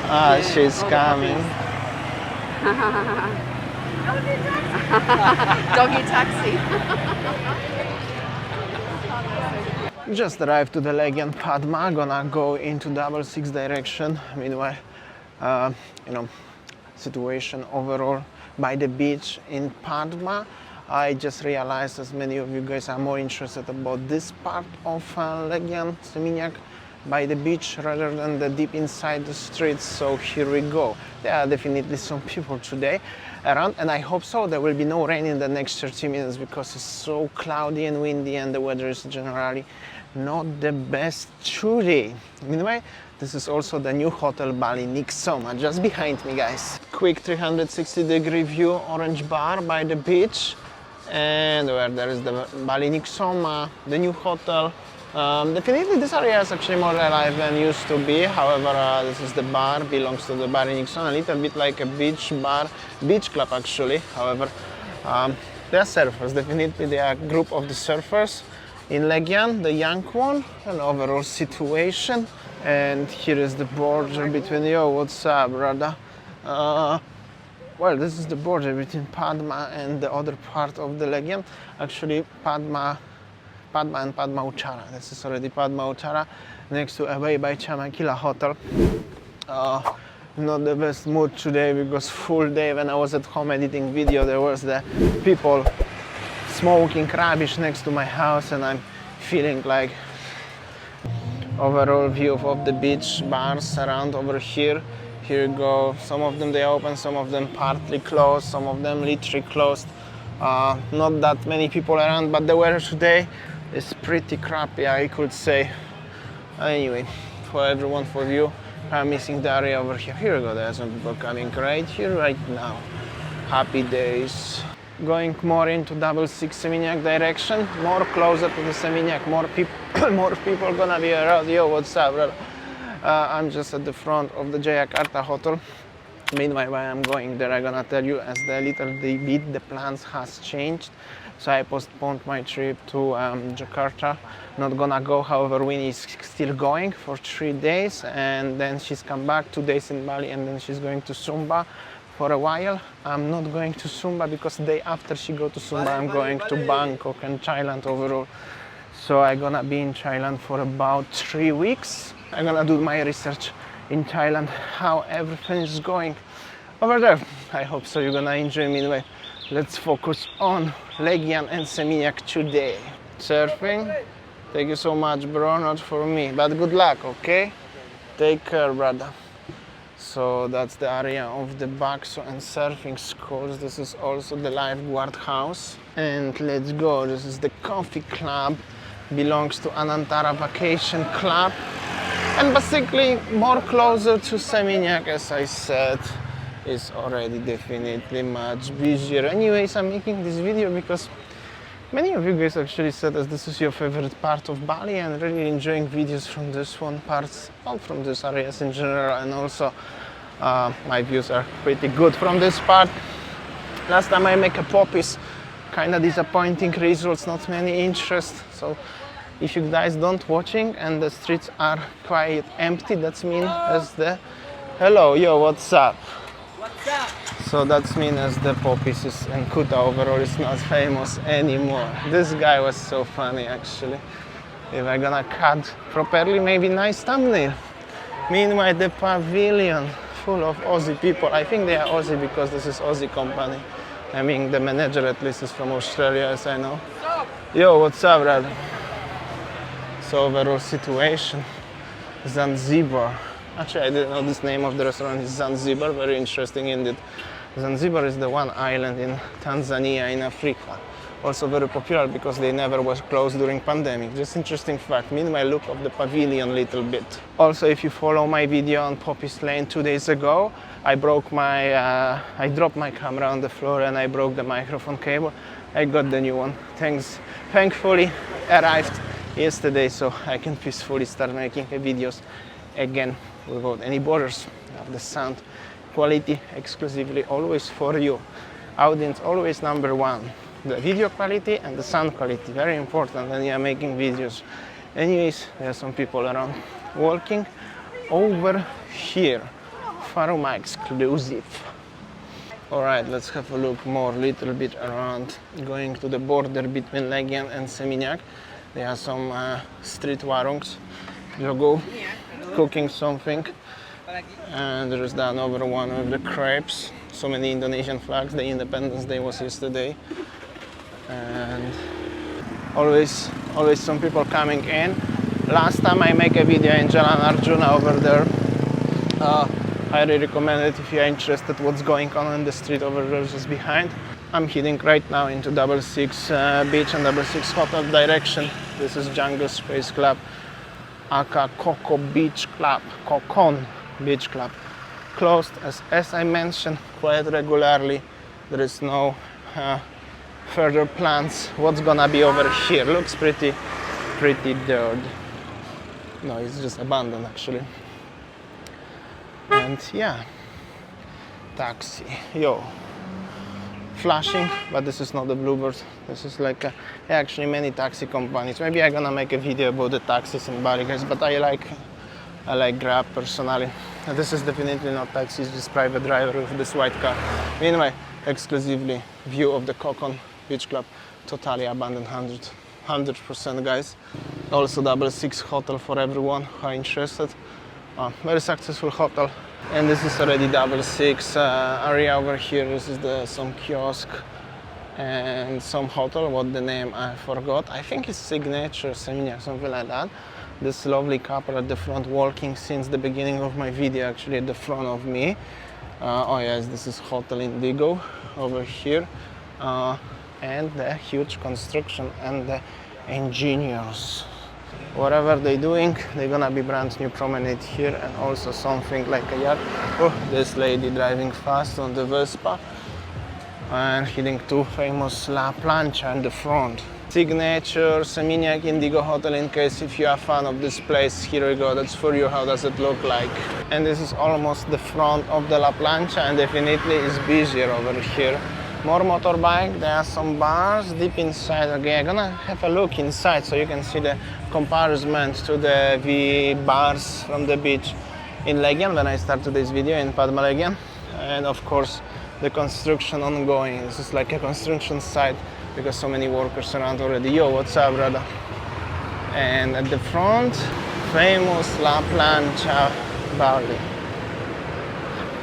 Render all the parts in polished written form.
Ah, she's coming. Doggy taxi. Just arrived to the Legian Padma, gonna go into 66 direction. Meanwhile, you know, situation overall by the beach in Padma. I just realized, as many of you guys are more interested about this part of Legian, Seminyak, by the beach rather than the deep inside the streets. So here we go. There are definitely some people today around, and I hope so. There will be no rain in the next 30 minutes because it's so cloudy and windy and the weather is generally not the best today. Anyway, this is also the new hotel Bali Niksoma just behind me, guys. Quick 360-degree view, orange bar by the beach, and where there is the Bali Niksoma, the new hotel. Definitely this area is actually more alive than used to be. However, this is the bar, belongs to the Bali Niksoma, a little bit like a beach bar, beach club actually. However, they are surfers, definitely they are a group of the surfers in Legian, the young one, and overall situation. And here is the border between, yo, what's up, brother? Well, this is the border between Padma and the other part of the Legian. Actually, Padma and Padma Uchara. This is already Padma Uchara, next to Away by Chamakila Hotel. Not the best mood today because full day when I was at home editing video, there was the people smoking rubbish next to my house, and I'm feeling like overall view of the beach bars around over here. Here you go. Some of them they open, some of them partly closed, some of them literally closed. Not that many people around, but the weather today is pretty crappy, I could say. Anyway, for everyone, for you, I'm missing the area over here. Here we go. There are some people coming right here, right now. Happy days. Going more into 66 Seminyak direction, more closer to the Seminyak, more people gonna be around. Yo, what's up, brother? I'm just at the front of the Jayakarta hotel. Meanwhile, while I'm going there, I'm gonna tell you, as the little bit the plans has changed. So I postponed my trip to Jakarta. Not gonna go, however, Winnie is still going for 3 days, and then she's come back 2 days in Bali, and then she's going to Sumba for a while. I'm not going to Sumba because the day after she go to Sumba, I'm going to Bangkok and Thailand overall. So I'm gonna be in Thailand for about 3 weeks. I'm gonna do my research in Thailand, how everything is going over there. I hope so. You're gonna enjoy me anyway. Let's focus on Legian and Seminyak today. Surfing? Thank you so much, bro. Not for me, but good luck, okay? Take care, brother. So that's the area of the Bakso and surfing schools. This is also the lifeguard house. And let's go. This is the coffee club. Belongs to Anantara Vacation Club. And basically more closer to Seminyak, as I said. Is already definitely much busier. Anyways, I'm making this video because many of you guys actually said that this is your favorite part of Bali, and really enjoying videos from this one, parts, all from these areas in general, and also my views are pretty good from this part. Last time I make a poppies, kind of disappointing results, not many interest. So if you guys don't watching and the streets are quite empty, that's mean as the hello, yo, what's up? So that's mean as the poppies is, and Kuta overall is not famous anymore. This guy was so funny actually. If I'm gonna cut properly, maybe nice thumbnail. Meanwhile, the pavilion full of Aussie people. I think they are Aussie because this is Aussie company. I mean, the manager at least is from Australia, as I know. Yo, what's up, brother? So overall situation, Zanzibar. Actually, I didn't know this name of the restaurant is Zanzibar. Very interesting indeed. Zanzibar is the one island in Tanzania in Africa. Also very popular because they never was closed during pandemic. Just interesting fact. Meanwhile, look of the pavilion a little bit. Also, if you follow my video on Poppy's Lane 2 days ago, I dropped my camera on the floor and I broke the microphone cable. I got the new one. Thankfully arrived yesterday, so I can peacefully start making videos again without any borders. The sound quality exclusively always for you. Audience always number one. The video quality and the sound quality, very important when you are making videos. Anyways, there are some people around walking over here. Pharma exclusive. Alright, let's have a look little bit around. Going to the border between Legian and Seminyak. There are some street warungs. Yooo cooking something. And there is the another one with the crepes. So many Indonesian flags. The Independence Day was yesterday. And always some people coming in. Last time I make a video in Jalan Arjuna over there. Highly recommend it if you're interested what's going on in the street over there just behind. I'm heading right now into 66 Beach and 66 Hotel direction. This is Jungle Space Club, aka Coco Beach Club, Cocon Beach Club. Closed as I mentioned quite regularly. There is no further plans. What's gonna be over here? Looks pretty dirt. No, it's just abandoned actually. And yeah, taxi, yo, flashing, but this is not the Bluebird. This is like actually many taxi companies. Maybe I'm gonna make a video about the taxis in Bali, guys. But I like Grab personally. This is definitely not taxi. It's just private driver with this white car. Anyway, exclusively view of the Cocon Beach Club, totally abandoned, 100% guys. Also 66 Hotel for everyone who are interested. Very successful hotel. And this is already 66 area over here. This is some kiosk and some hotel. What the name I forgot. I think it's Signature Seminyak, something like that. This lovely couple at the front walking since the beginning of my video, actually at the front of me. Oh yes, this is Hotel Indigo over here. And the huge construction and the engineers. Whatever they're doing, they're gonna be brand new promenade here, and also something like a yacht. Oh, this lady driving fast on the Vespa and heading to famous La Plancha in the front. Signature Seminyak Indigo Hotel. In case if you are a fan of this place, here we go. That's for you. How does it look like? And this is almost the front of the La Plancha, and definitely is busier over here. More motorbike, there are some bars deep inside. Okay, I'm gonna have a look inside so you can see the comparison to the bars from the beach in Legian when I started this video in Padma, Legian. And of course, the construction ongoing. This is like a construction site because so many workers around already. Yo, what's up, brother? And at the front, famous La Plancha Bali.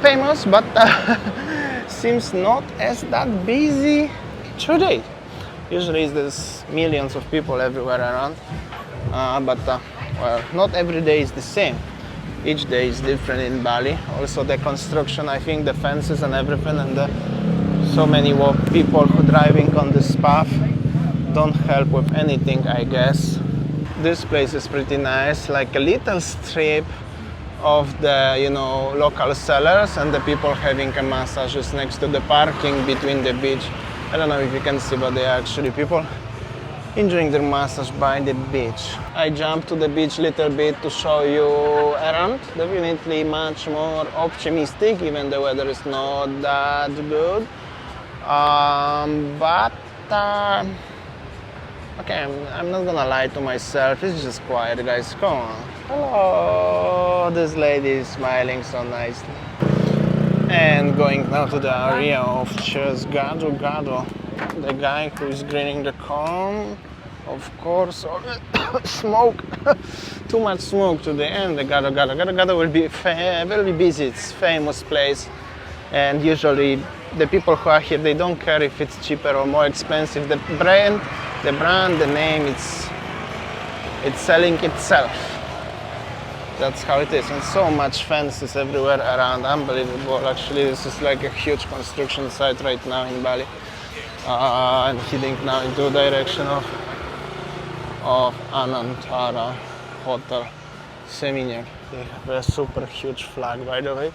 Famous, but seems not as that busy today. Usually there's millions of people everywhere around, but well, not every day is the same. Each day is different in Bali. Also the construction, I think the fences and everything, and so many people who driving on this path don't help with anything, I guess. This place is pretty nice, like a little strip of the local sellers and the people having a massages next to the parking between the beach. I don't know if you can see, but there are actually people enjoying their massage by the beach. I jumped to the beach a little bit to show you around. Definitely much more optimistic, even the weather is not that good. Okay, I'm not gonna lie to myself, it's just quiet, guys, come on. Hello, this lady is smiling so nicely. And going now to the area of Cheers Gado Gado. The guy who is grilling the corn, of course, smoke, too much smoke to the end. The Gado Gado. Gado Gado will be very busy, it's a famous place. And usually the people who are here, they don't care if it's cheaper or more expensive. The brand, the name, it's selling itself. That's how it is. And so much fences everywhere around, unbelievable. Actually, this is like a huge construction site right now in Bali. I'm heading now into the direction of Anantara Hotel Seminyak. They have a super huge flag, by the way.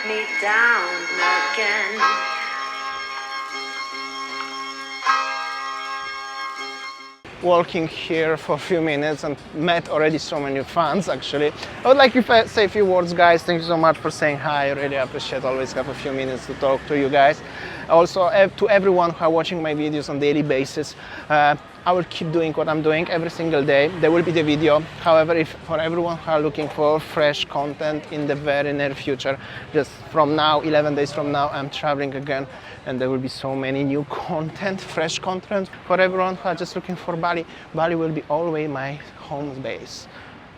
Me down again. walking here for a few minutes and met already so many fans actually. I would like to say a few words, guys. Thank you so much for saying hi. I really appreciate always have a few minutes to talk to you guys. Also to everyone who are watching my videos on daily basis, I will keep doing what I'm doing every single day. There will be the video. However, if for everyone who are looking for fresh content in the very near future, just from now, 11 days from now, I'm traveling again, and there will be so many new content, fresh content. For everyone who are just looking for Bali, Bali will be always my home base.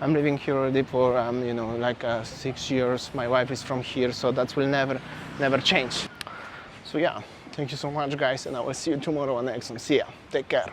I'm living here already for you know, like 6 years. My wife is from here, so that will never change. So yeah, thank you so much, guys, and I will see you tomorrow on next one. See ya. Take care.